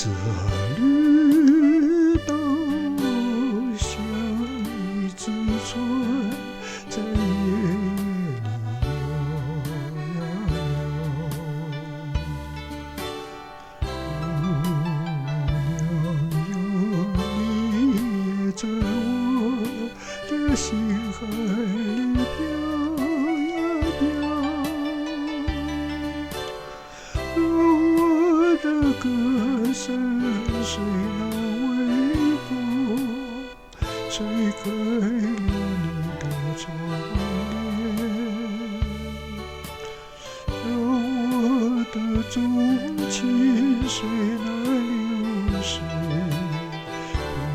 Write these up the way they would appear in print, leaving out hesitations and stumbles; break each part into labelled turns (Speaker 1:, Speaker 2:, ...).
Speaker 1: 这绿岛像一只船，在夜里游呀游。你也在我的心海里飘呀飘，让我的歌声随那微波，吹开了你的窗帘，让我的钟情随那流水，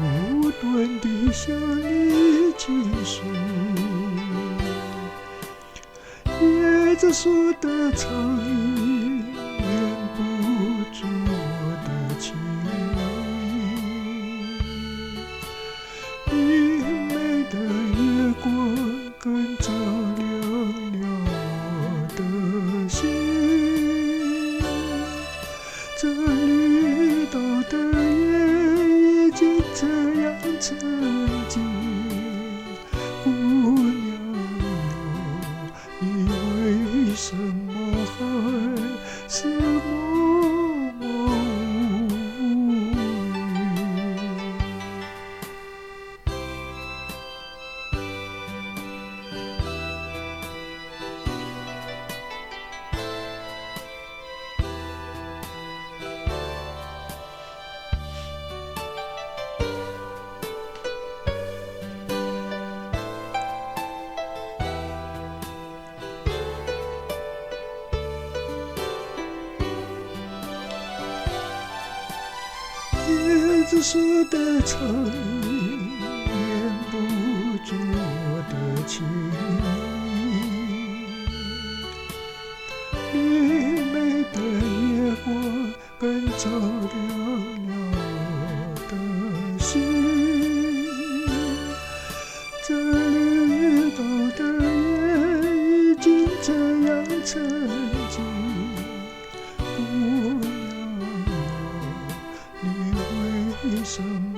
Speaker 1: 不断地向你倾诉。椰子树的苍蝇掩不住我的情意，明媚的月光更照亮了我的心。这绿岛的夜已经这样沉静，姑娘哟，你为什么还是默默无语？椰子树的苍蝇掩不住我的情意，明媚的月光更照亮了我的心。这绿岛的夜已经这样沉静，姑娘哟，你为什么